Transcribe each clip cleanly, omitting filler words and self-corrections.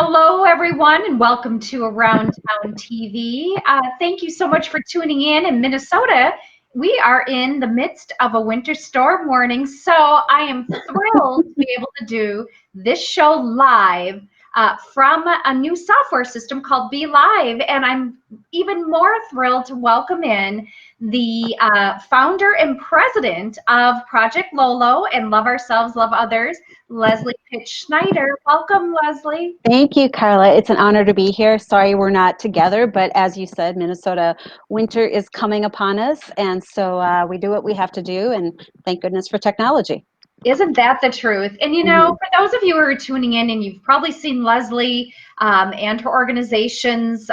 Hello, everyone, and welcome to Around Town TV. Thank you so much for tuning in Minnesota. We are in the midst of a winter storm warning, so I am thrilled to be able to do this show live from a new software system called Be Live, and I'm even more thrilled to welcome in the founder and president of Project Lolo and Love Ourselves, Love Others, Leslie Pitt Schneider. Welcome, Leslie. Thank you, Carla. It's an honor to be here. Sorry we're not together, but as you said, Minnesota winter is coming upon us, and so we do what we have to do, and thank goodness for technology. Isn't that the truth? And you know, for those of you who are tuning in, and you've probably seen Leslie and her organizations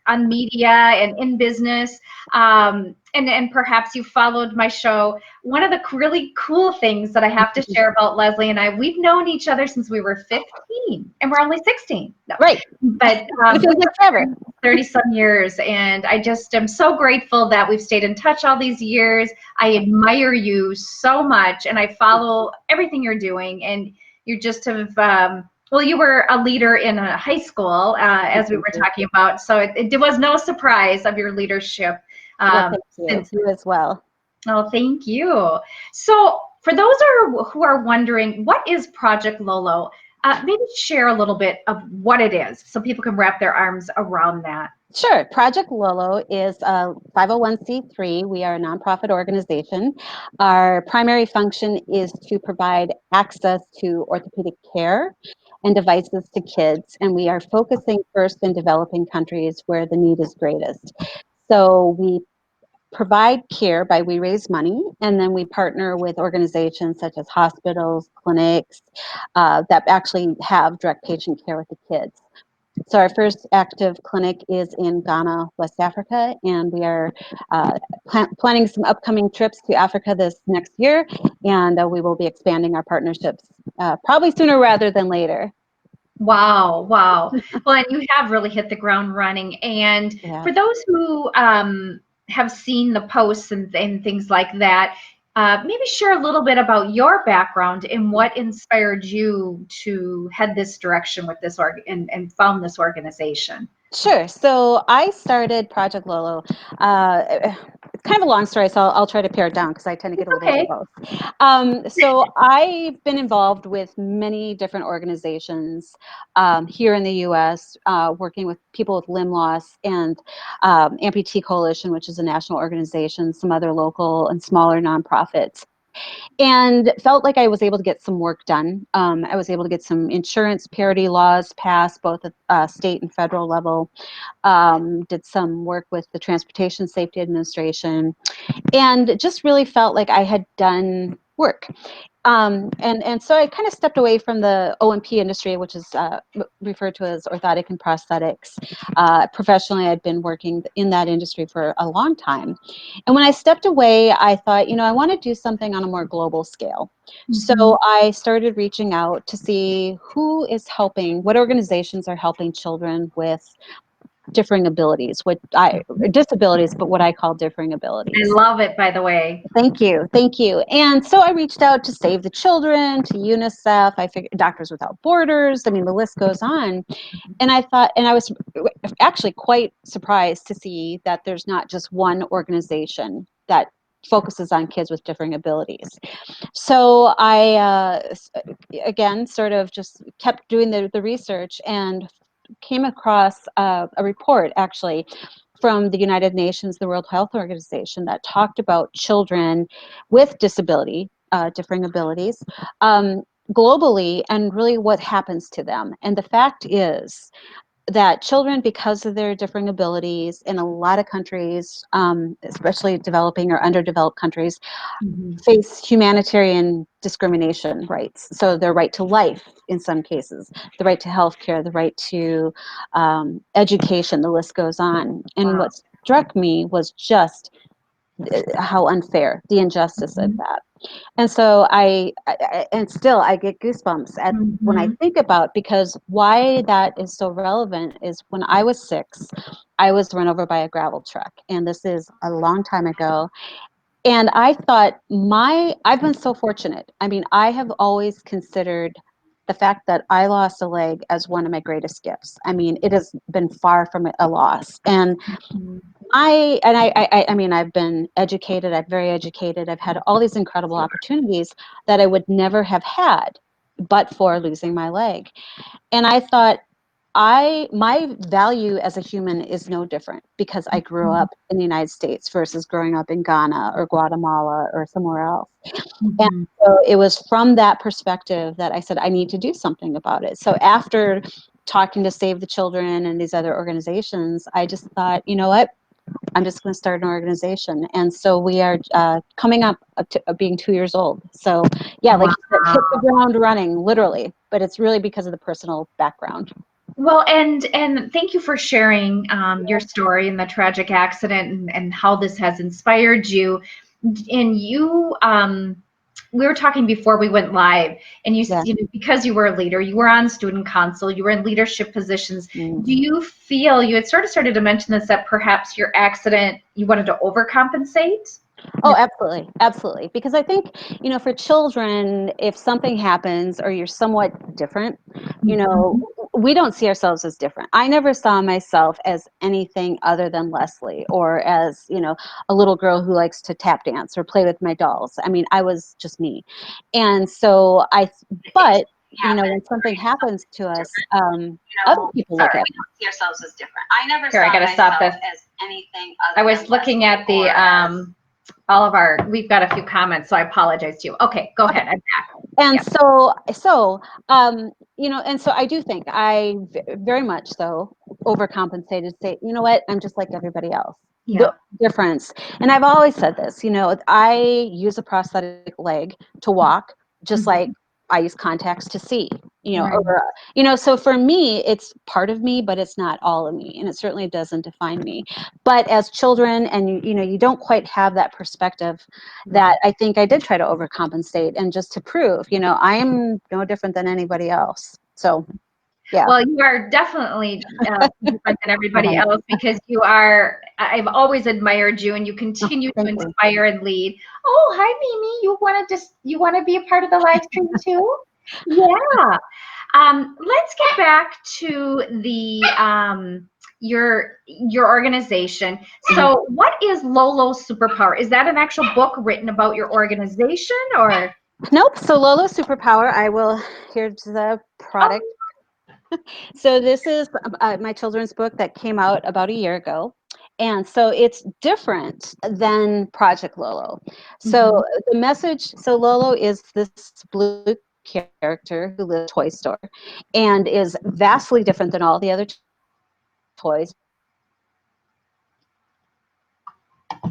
on media and in business, and perhaps you followed my show. One of the really cool things that I have to share about Leslie and I, we've known each other since we were 15, and we're only 16. No. Right. But It feels like forever. 30-some years, and I just am so grateful that we've stayed in touch all these years. I admire you so much, and I follow everything you're doing, and you just have well, you were a leader in a high school, as we were talking about, so it was no surprise of your leadership. Well, thank you as well. Oh, thank you. So for those who are wondering, what is Project Lolo? Maybe share a little bit of what it is so people can wrap their arms around that. Sure. Project Lolo is a 501c3. We are a nonprofit organization. Our primary function is to provide access to orthopedic care and devices to kids, and we are focusing first in developing countries where the need is greatest. So we provide care by we raise money, and then we partner with organizations such as hospitals, clinics that actually have direct patient care with the kids. So our first active clinic is in Ghana, West Africa, and we are planning some upcoming trips to Africa this next year, and we will be expanding our partnerships probably sooner rather than later. Wow, wow. Well, and you have really hit the ground running. And for those who have seen the posts and things like that, maybe share a little bit about your background and what inspired you to head this direction with this and found this organization. Sure. So I started Project Lolo. It's kind of a long story, so I'll try to pare it down because I tend to get a little verbose. So I've been involved with many different organizations here in the U.S., working with people with limb loss and Amputee Coalition, which is a national organization, some other local and smaller nonprofits. And felt like I was able to get some work done. I was able to get some insurance parity laws passed, both at state and federal level. Did some work with the Transportation Safety Administration, and just really felt like I had done work. And so I kind of stepped away from the O&P industry, which is referred to as orthotic and prosthetics. Professionally, I'd been working in that industry for a long time. And when I stepped away, I thought, I want to do something on a more global scale. So I started reaching out to see who is helping, what organizations are helping children with differing abilities, disabilities, but what I call differing abilities. I love it, by the way. Thank you. Thank you. And so I reached out to Save the Children, to UNICEF, I figured Doctors Without Borders. I mean, the list goes on. And I thought, and I was actually quite surprised to see that there's not just one organization that focuses on kids with differing abilities. So I, again, sort of just kept doing the research and came across a report actually from the United Nations, the World Health Organization, that talked about children with disability, differing abilities, globally, and really what happens to them. And the fact is that children, because of their differing abilities in a lot of countries, especially developing or underdeveloped countries, face humanitarian discrimination rights. So their right to life in some cases, the right to health care, the right to education, the list goes on. And what struck me was just how unfair, the injustice of that. And so I get goosebumps at when I think about, because why that is so relevant is when I was 6, I was run over by a gravel truck, and this is a long time ago. And I thought I've been so fortunate. I mean, I have always considered the fact that I lost a leg as one of my greatest gifts. I mean, it has been far from a loss. And Mhm. I mean, I've been educated, I'm very educated. I've had all these incredible opportunities that I would never have had but for losing my leg. And I thought, my value as a human is no different because I grew up in the United States versus growing up in Ghana or Guatemala or somewhere else. And Mhm. so it was from that perspective that I said, I need to do something about it. So after talking to Save the Children and these other organizations, I just thought, you know what? I'm just going to start an organization. And so we are coming up to being 2 years old. So yeah, like you said, hit the Wow. ground running, literally. But it's really because of the personal background. Well, and thank you for sharing your story and the tragic accident and how this has inspired you. And you, we were talking before we went live, and Yeah. you know, because you were a leader, you were on student council, you were in leadership positions. Mm. Do you feel you had sort of started to mention this that perhaps your accident you wanted to overcompensate? Oh, absolutely. Absolutely. Because I think, for children, if something happens or you're somewhat different, Mhm. we don't see ourselves as different. I never saw myself as anything other than Leslie or as, a little girl who likes to tap dance or play with my dolls. I mean, I was just me. And so but, when something happens to us, other people look Sorry. at it. We don't see ourselves as different. I never Here, I saw gotta stop myself this. as anything I other was than looking Leslie at the or as all of our, we've got a few comments, so I apologize to you. Okay, go ahead. I'm back. and Yeah. so I do think very much so overcompensated, say, you know what, I'm just like everybody else. The Yeah. difference, and I've always said this, I use a prosthetic leg to walk, just like Mhm. I use contacts to see, Right. or, so for me, it's part of me, but it's not all of me, and it certainly doesn't define me. But as children, and you don't quite have that perspective, Right. that I think I did try to overcompensate and just to prove, I am no different than anybody else. So, yeah. Well, you are definitely different than everybody Uh-huh. else because you are, I've always admired you and you Oh, continue to thank you. inspire and lead. Oh, hi, Mimi. You want to be a part of the live stream too? Yeah. Let's get back to the your organization. Mhm. So, what is Lolo Superpower? Is that an actual book written about your organization, or? Nope. So Lolo Superpower, here's the Oh, product. So this is my children's book that came out about a year ago. And so it's different than Project Lolo. mhm. So the message, so Lolo is this blue character who lives in a toy store and is vastly different than all the other toys.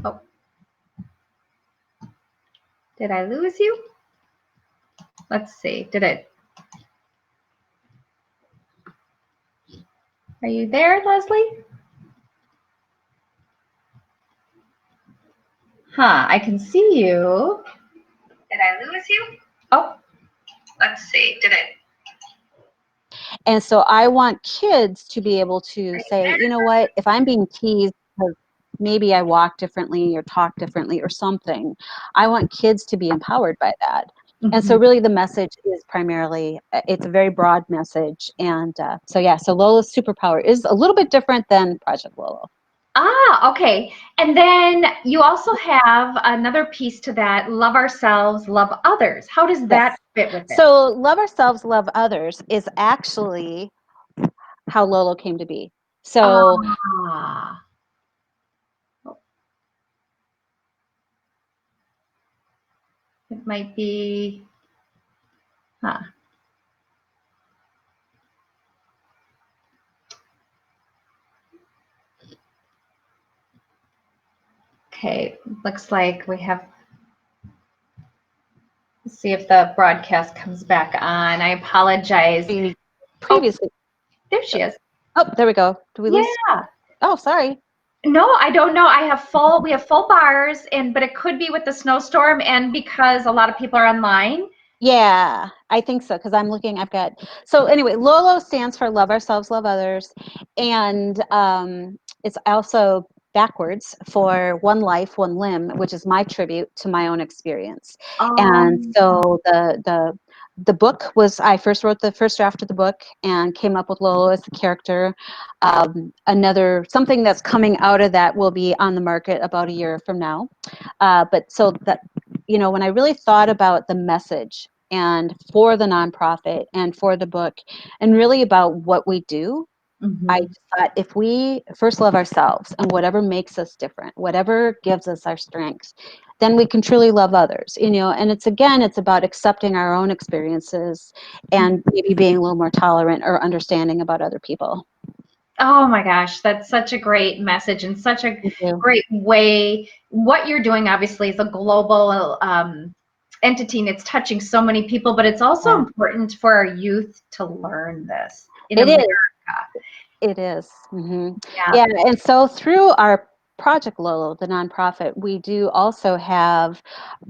Oh, did I lose you? Let's see. Did it? Are you there, Leslie? Huh, I can see you. Did I lose you? Oh, let's see. Did it? And so I want kids to be able to say, you know what, if I'm being teased because maybe I walk differently or talk differently or something, I want kids to be empowered by that. And so Mhm. really the message is primarily, it's a very broad message. And so yeah, so Lola's superpower is a little bit different than Project Lolo. Ah, okay. And then you also have another piece to that, love ourselves, love others. How does that Yes. fit with it? So love ourselves, love others is actually how Lolo came to be. So Ah, it might be, huh. Okay, looks like we have, let's see if the broadcast comes back on. I apologize. Oh, previously, there she is. oh, there we go. Do we lose? Yeah. Oh, sorry. No, I don't know. We have full bars and but it could be with the snowstorm and because a lot of people are online. Yeah, I think so because so anyway, Lolo stands for Love Ourselves, Love Others, and it's also backwards for One Life, One Limb, which is my tribute to my own experience. And Um, so the The book was, I first wrote the first draft of the book and came up with Lolo as the character. Another, something that's coming out of that will be on the market about a year from now. But so that, when I really thought about the message and for the nonprofit and for the book and really about what we do, I Mhm. just thought if we first love ourselves and whatever makes us different, whatever gives us our strengths, then we can truly love others, and it's again, it's about accepting our own experiences and maybe being a little more tolerant or understanding about other people. Oh my gosh, that's such a great message and such a Thank you. great way. What you're doing, obviously, is a global entity and it's touching so many people, but it's also Yeah. important for our youth to learn this in It America. is. It is. Yeah. Yeah, and so through our Project Lolo, the nonprofit, we do also have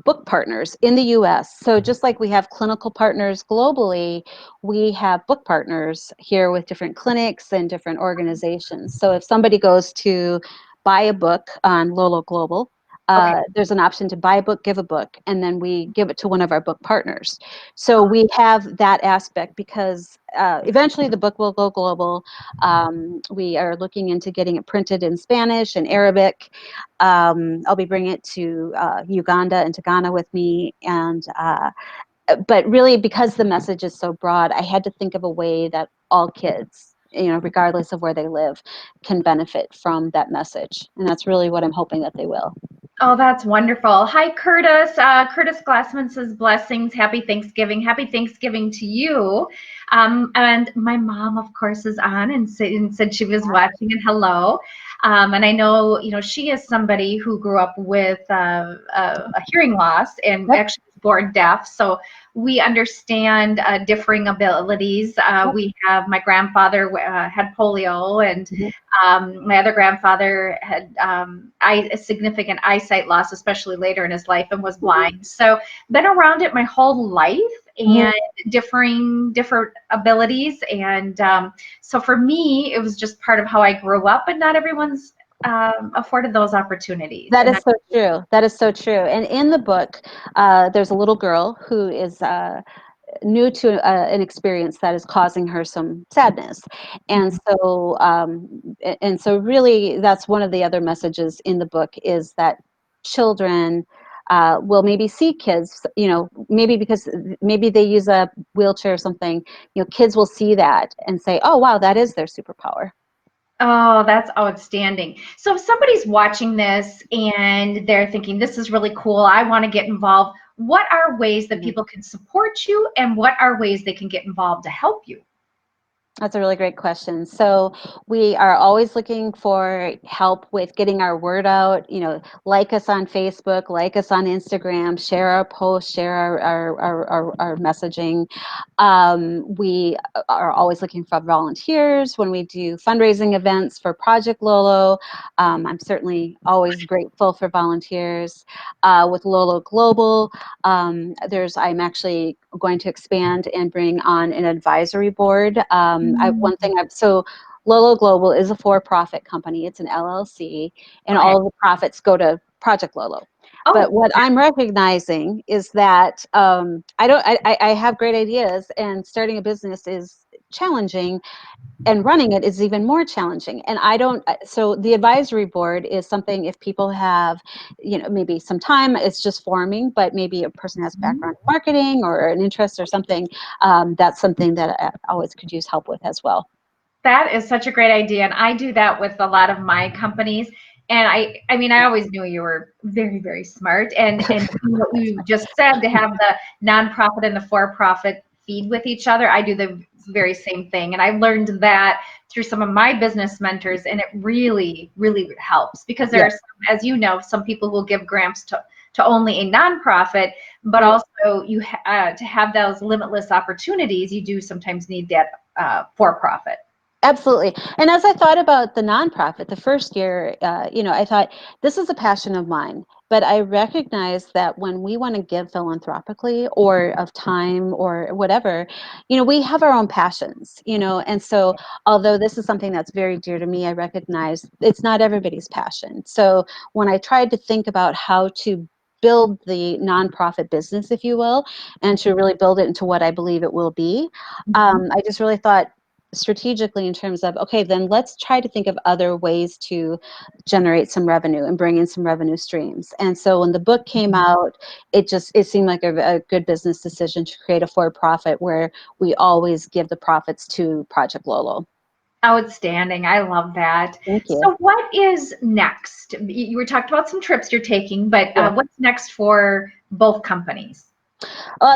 book partners in the US. So just like we have clinical partners globally, we have book partners here with different clinics and different organizations. So if somebody goes to buy a book on Lolo Global, Okay. there's an option to buy a book, give a book, and then we give it to one of our book partners. So we have that aspect because eventually the book will go global. We are looking into getting it printed in Spanish and Arabic. I'll be bringing it to Uganda and to Ghana with me. And but really, because the message is so broad, I had to think of a way that all kids, regardless of where they live, can benefit from that message. And that's really what I'm hoping that they will. Oh, that's wonderful. Hi, Curtis. Curtis Glassman says blessings. Happy Thanksgiving. Happy Thanksgiving to you. And my mom, of course, is on and said she was watching and hello. And I know, she is somebody who grew up with a hearing loss and Yep. actually was born deaf. So we understand differing abilities. We have my grandfather had polio, and Mhm. my other grandfather had a significant eyesight loss, especially later in his life, and was blind. So been around it my whole life Mhm. and different abilities. And so for me, it was just part of how I grew up, but not everyone's afforded those opportunities. That And is so true. That is so true. And in the book, there's a little girl who is new to an experience that is causing her some sadness, and so really that's one of the other messages in the book is that children will maybe see kids, maybe because maybe they use a wheelchair or something, kids will see that and say, oh wow, that is their superpower. oh, that's outstanding. So if somebody's watching this and they're thinking, this is really cool, I want to get involved, what are ways that people can support you and what are ways they can get involved to help you? That's a really great question. So we are always looking for help with getting our word out. Like us on Facebook, like us on Instagram, share our posts, share our messaging. We are always looking for volunteers when we do fundraising events for Project Lolo. I'm certainly always grateful for volunteers. With Lolo Global, I'm actually going to expand and bring on an advisory board. One thing so Lolo Global is a for-profit company. It's an LLC, and Okay. all of the profits go to Project Lolo. But Oh, what I'm recognizing is that I have great ideas, and starting a business is challenging, and running it is even more challenging. And I don't, so the advisory board is something if people have, maybe some time, it's just forming, but maybe a person has background in marketing or an interest or something, that's something that I always could use help with as well. that is such a great idea. And I do that with a lot of my companies. And I mean, I always knew you were very, very smart. And what you just said, to have the nonprofit and the for-profit feed with each other, I do the very same thing. And I learned that through some of my business mentors, and it really, really helps because there Yeah, are some, as you know, some people will give grants to only a nonprofit, but right. also to have those limitless opportunities, you do sometimes need that for-profit. Absolutely. And as I thought about the nonprofit, the first year, I thought this is a passion of mine. But I recognize that when we want to give philanthropically or of time or whatever, we have our own passions, And so, although this is something that's very dear to me, I recognize it's not everybody's passion. So when I tried to think about how to build the nonprofit business, if you will, and to really build it into what I believe it will be. Mhm. I just really thought strategically in terms of, okay, then let's try to think of other ways to generate some revenue and bring in some revenue streams. And so when the book came out, it seemed like a good business decision to create a for-profit where we always give the profits to Project Lolo. Outstanding. I love that. Thank you. So, what is next? You were talked about some trips you're taking, but Yeah. what's next for both companies?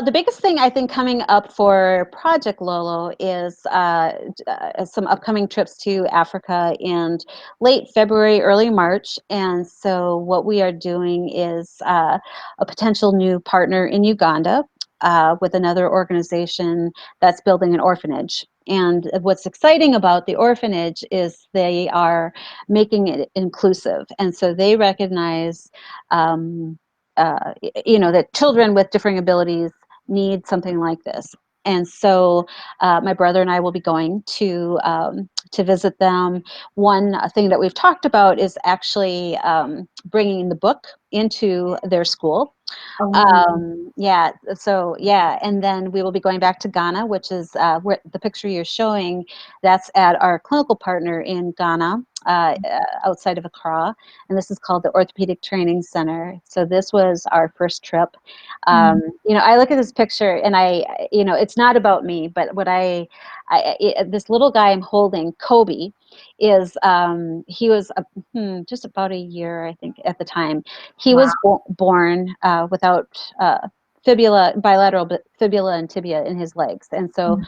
The biggest thing I think coming up for Project Lolo is some upcoming trips to Africa in late February, early March. And so, what we are doing is a potential new partner in Uganda with another organization that's building an orphanage. And what's exciting about the orphanage is they are making it inclusive. And so, they recognize. That children with differing abilities need something like this. And so my brother and I will be going to visit them. One thing that we've talked about is actually bringing the book into their school. Oh, Yeah, so yeah, and then we will be going back to Ghana, which is where the picture you're showing, that's at our clinical partner in Ghana, outside of Accra, and this is called the Orthopedic Training Center. So this was our first trip. mm, I look at this picture and it's not about me, but this little guy I'm holding, Kobe, is he was just about a year, I think, at the time. He wow. was born without bilateral fibula and tibia in his legs. And so Mm,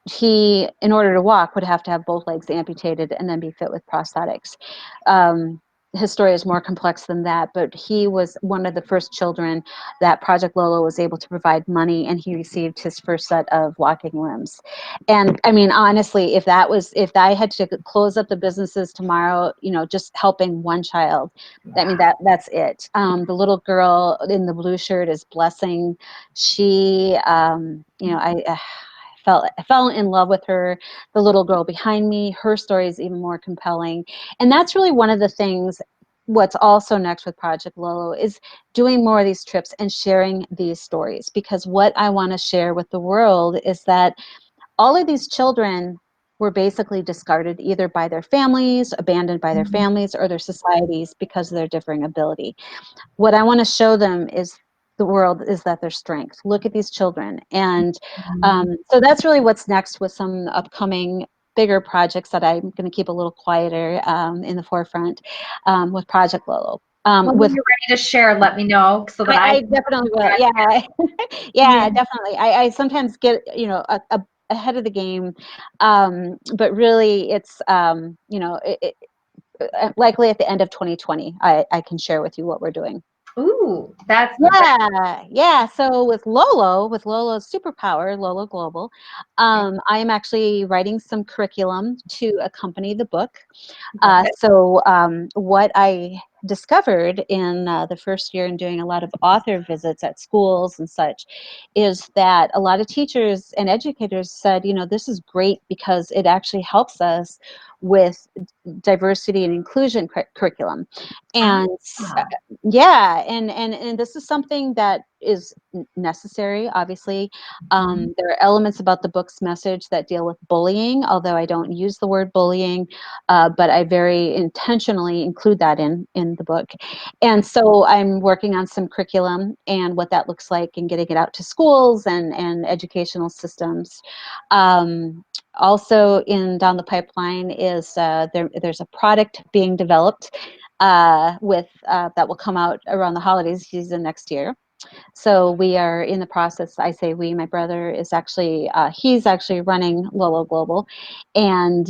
he, in order to walk, would have to have both legs amputated and then be fit with prosthetics. Um, his story is more complex than that, but he was one of the first children that Project Lolo was able to provide money, and he received his first set of walking limbs. And I mean, honestly, if I had to close up the businesses tomorrow, just helping one child, I mean, that's it. The little girl in the blue shirt is Blessing. She, I fell in love with her. The little girl behind me, her story is even more compelling. And that's really one of the things. What's also next with Project Lolo is doing more of these trips and sharing these stories, because what I want to share with the world is that all of these children were basically discarded either by their families, abandoned by their mm, families, or their societies because of their differing ability. What I want to show them is the world is that their strength. Look at these children. And mm. so that's really what's next with some upcoming bigger projects that I'm going to keep a little quieter in the forefront with Project Lolo. Well, when With you're ready to share, let me know so that I I can. definitely will. Yeah, Yeah. yeah, definitely. I sometimes get ahead of the game, but really it's likely at the end of 2020, I can share with you what we're doing. Ooh, that. Yeah, yeah. So with Lolo's superpower, Lolo Global, I am actually writing some curriculum to accompany the book. Love it. What I discovered in the first year in doing a lot of author visits at schools and such is that a lot of teachers and educators said, this is great because it actually helps us with diversity and inclusion curriculum. And Ah, yeah, and this is something that is necessary, obviously. mhm. There are elements about the book's message that deal with bullying, although I don't use the word bullying, but I very intentionally include that in the book. And so I'm working on some curriculum and what that looks like and getting it out to schools and educational systems. Also in down the pipeline is there's a product being developed with that will come out around the holidays season next year. So we are in the process. I say we. My brother is actually he's actually running Lolo Global, and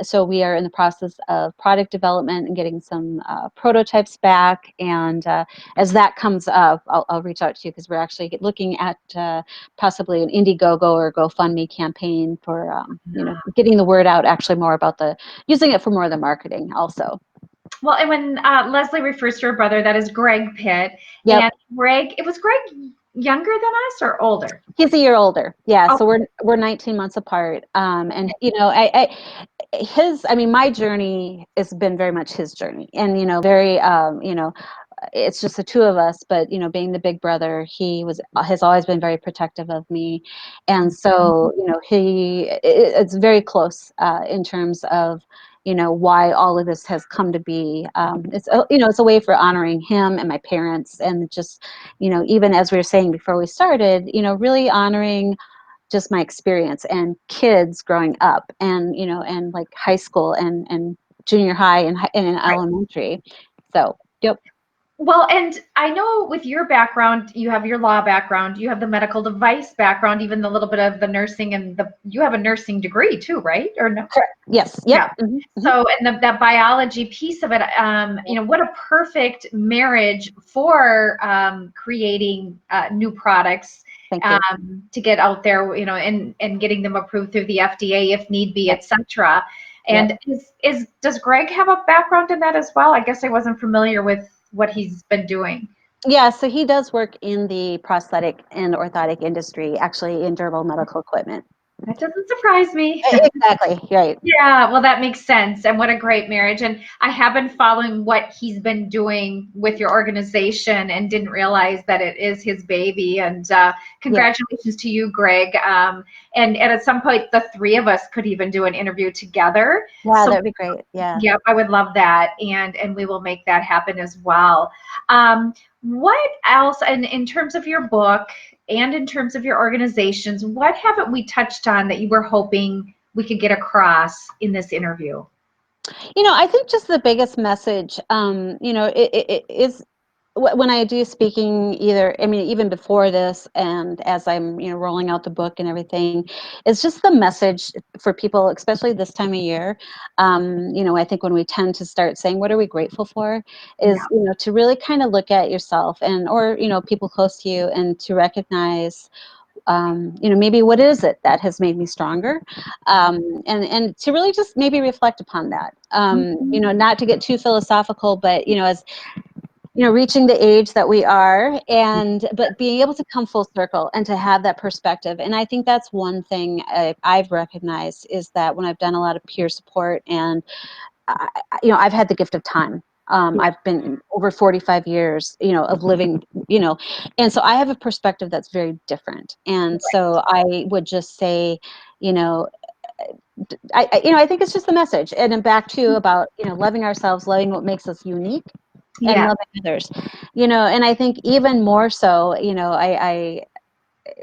so we are in the process of product development and getting some prototypes back. And as that comes up, I'll reach out to you because we're actually looking at possibly an Indiegogo or GoFundMe campaign for getting the word out. Actually, more about the using it for more of the marketing also. Well, and when Leslie refers to her brother, that is Greg Pitt. Yep. And Greg, it was Greg younger than us or older? He's a year older. Yeah, Oh, so we're 19 months apart. And I mean, my journey has been very much his journey, and very, it's just the two of us, but being the big brother, has always been very protective of me. And so it's very close in terms of why all of this has come to be. It's a way for honoring him and my parents, and just even as we were saying before we started, really honoring just my experience and kids growing up, and like high school and junior high and in Right. elementary. So yep. Well, and I know with your background, you have your law background, you have the medical device background, even the little bit of the nursing, and you have a nursing degree too, right? Or no? Correct. Yes. Yeah. Yep. Mm-hmm. So, and that biology piece of it, what a perfect marriage for creating new products Thank you. to get out there, and getting them approved through the FDA if need be, Yep. etc. Yep. And does Greg have a background in that as well? I guess I wasn't familiar with what he's been doing. Yeah, so he does work in the prosthetic and orthotic industry, actually in durable medical equipment. That doesn't surprise me. Exactly, right. Yeah, well, that makes sense. And what a great marriage. And I have been following what he's been doing with your organization and didn't realize that it is his baby. And Yeah. congratulations to you, Greg. And at some point, the three of us could even do an interview together. Wow, So, that'd be great. Yeah. yep, I would love that. And we will make that happen as well. What else, and in terms of your book and in terms of your organizations, what haven't we touched on that you were hoping we could get across in this interview? I think just the biggest message, it is when I do speaking, either, I mean, even before this and as I'm, rolling out the book and everything, it's just the message for people, especially this time of year. I think when we tend to start saying, what are we grateful for, Yeah, is, to really kind of look at yourself or, people close to you, and to recognize maybe what is it that has made me stronger, and to really just maybe reflect upon that, not to get too philosophical, but as reaching the age that we are, but being able to come full circle and to have that perspective. And I think that's one thing I've recognized, is that when I've done a lot of peer support, and I've had the gift of time. yeah, I've been over 45 years, of living, and so I have a perspective that's very different. And so I would just say, you know, I think it's just the message. And then back to about, loving ourselves, loving what makes us unique, and yeah, loving others, and I think even more so,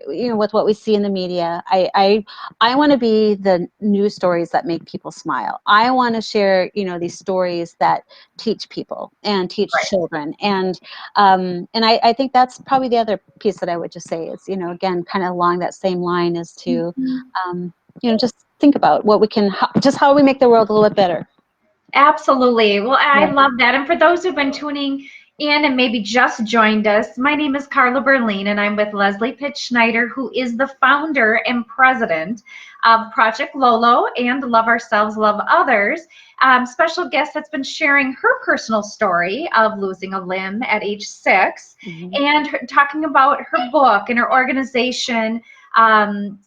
with what we see in the media, I want to be the news stories that make people smile. I want to share, these stories that teach people and teach right. children. And I think that's probably the other piece that I would just say is, again, kind of along that same line, is to, Mhm. just think about what we can, just how we make the world a little bit better. Absolutely. Well, I Yeah. love that. And for those who've been tuning in and maybe just joined us, my name is Carla Berlin, and I'm with Leslie Pitt Schneider, who is the founder and president of Project Lolo and Love Ourselves, Love Others. Special guest that's been sharing her personal story of losing a limb at age 6, Mhm. and talking about her book and her organization, and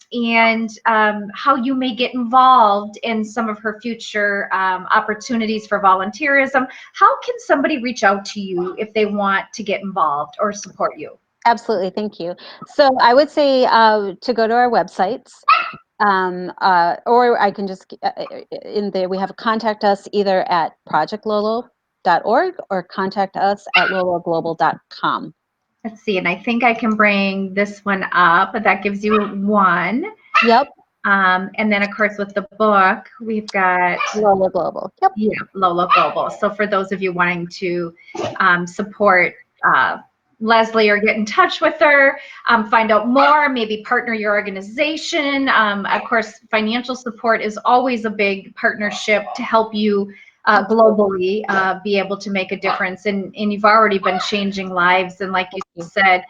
how you may get involved in some of her future opportunities for volunteerism. How can somebody reach out to you if they want to get involved or support you? Absolutely. Thank you. So I would say to go to our websites, or I can just, in there, we have contact us either at projectlolo.org or contact us at lologlobal.com. Let's see, and I think I can bring this one up, but that gives you one. Yep, And then, of course, with the book, we've got, Lolo Global. Yep. yeah, Lola Global. So for those of you wanting to support Leslie or get in touch with her, find out more, maybe partner your organization. Of course, financial support is always a big partnership to help you globally be able to make a difference. And you've already been changing lives. And like you Thank said,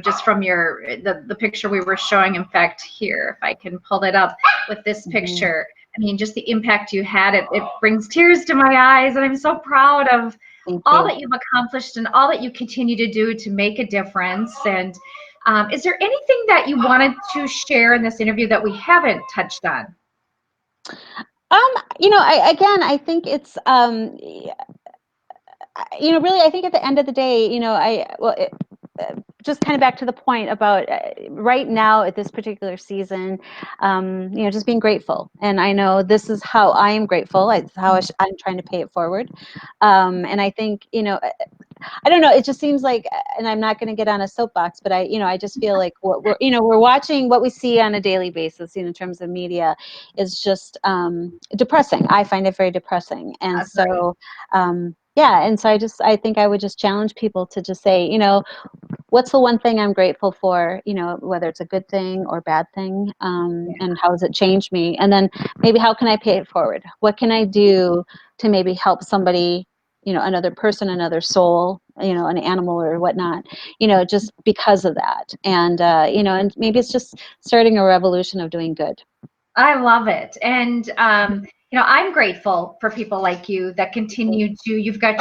just from the picture we were showing, in fact, here, if I can pull it up with this you. picture, I mean, just the impact you had, it brings tears to my eyes. And I'm so proud of Thank all you. that you've accomplished and all that you continue to do to make a difference. And is there anything that you wanted to share in this interview that we haven't touched on? I think it's, really, I think at the end of the day, just kind of back to the point about right now at this particular season, just being grateful. And I know this is how I am grateful. It's how I'm trying to pay it forward. And I think, I don't know. It just seems like, and I'm not going to get on a soapbox, but I just feel like what we're watching, what we see on a daily basis, in terms of media, is just depressing. I find it very depressing, and That's right. so, yeah. And so I think I would just challenge people to just say, what's the one thing I'm grateful for, whether it's a good thing or bad thing, and how has it changed me? And then maybe how can I pay it forward? What can I do to maybe help somebody, another person, another soul, an animal or whatnot, just because of that. And, and maybe it's just starting a revolution of doing good. I love it. And, I'm grateful for people like you that continue to, you've got,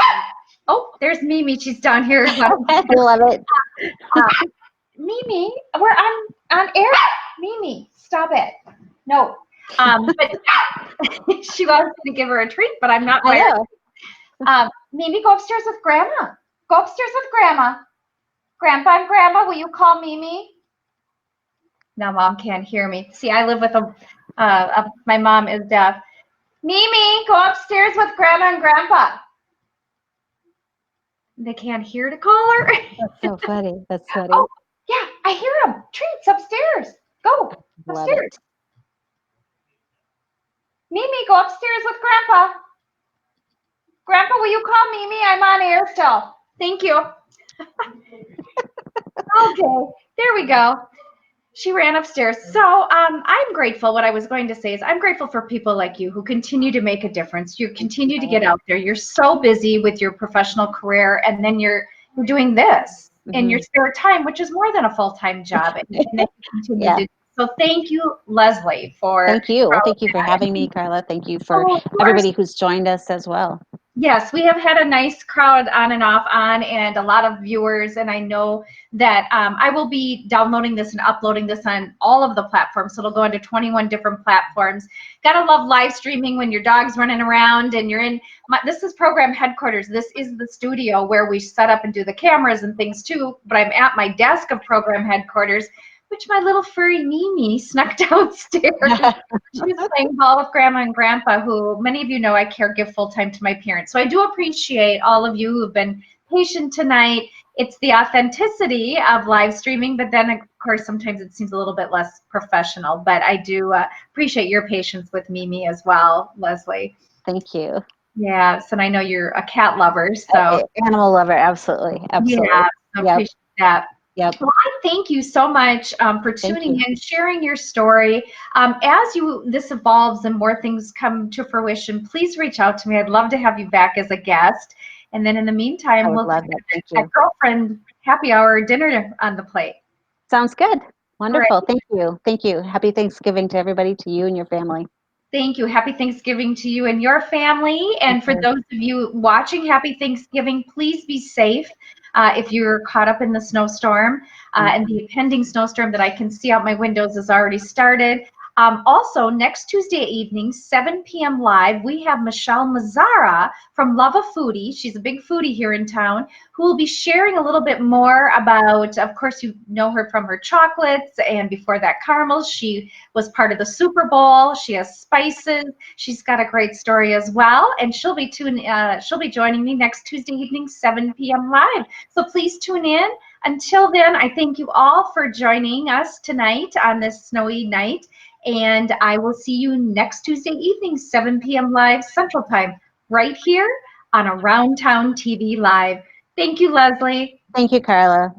oh, there's Mimi. She's down here. I love it. Mimi, we're on air. Mimi, stop it. No. But she wants me to give her a treat, but I'm not. I know. Mimi, go upstairs with Grandma. Go upstairs with Grandma. Grandpa and Grandma, will you call Mimi? Now Mom can't hear me. See, I live with my mom is deaf. Mimi, go upstairs with Grandma and Grandpa. They can't hear to call her. That's so funny. That's funny. Oh, yeah, I hear them. Treats upstairs. Go Love upstairs. it. Mimi, go upstairs with Grandpa. Grandpa, will you call Mimi? I'm on air still. Thank you. Okay, there we go. She ran upstairs. So I'm grateful. What I was going to say is I'm grateful for people like you who continue to make a difference. You continue to get out there. You're so busy with your professional career, and then you're doing this in your spare time, which is more than a full-time job. And then you continue Yeah. to. So thank you, Leslie, for. Thank you. Well, thank you for having me, Carla. Thank you for everybody who's joined us as well. Yes, we have had a nice crowd on and off and a lot of viewers. And I know that I will be downloading this and uploading this on all of the platforms. So it'll go into 21 different platforms. Gotta love live streaming when your dog's running around and you're in. This is program headquarters. This is the studio where we set up and do the cameras and things too. But I'm at my desk of program headquarters, which my little furry Mimi snuck downstairs. She was playing ball with Grandma and Grandpa, who many of you know I caregive full-time to my parents. So I do appreciate all of you who have been patient tonight. It's the authenticity of live streaming, but then, of course, sometimes it seems a little bit less professional. But I do appreciate your patience with Mimi as well, Leslie. Thank you. Yes, and I know you're a cat lover, so. Animal lover, absolutely. Absolutely. Yeah, I appreciate that. Yep. Well, I thank you so much for tuning in, sharing your story. As this evolves and more things come to fruition, please reach out to me. I'd love to have you back as a guest. And then in the meantime, we'll have a girlfriend happy hour dinner on the plate. Sounds good. Wonderful. Right. Thank you. Thank you. Happy Thanksgiving to everybody, to you and your family. Thank you. Happy Thanksgiving to you and your family. And for those of you watching, happy Thanksgiving. Please be safe if you're caught up in the snowstorm. And the impending snowstorm that I can see out my windows has already started. Also, next Tuesday evening, 7 p.m. live, we have Michelle Mazzara from Love a Foodie. She's a big foodie here in town, who will be sharing a little bit more about, of course, you know her from her chocolates, and before that, caramels. She was part of the Super Bowl. She has spices. She's got a great story as well, and she'll be joining me next Tuesday evening, 7 p.m. live. So please tune in. Until then, I thank you all for joining us tonight on this snowy night. And I will see you next Tuesday evening, 7 p.m. live Central Time, right here on Around Town TV Live. Thank you, Leslie. Thank you, Carla.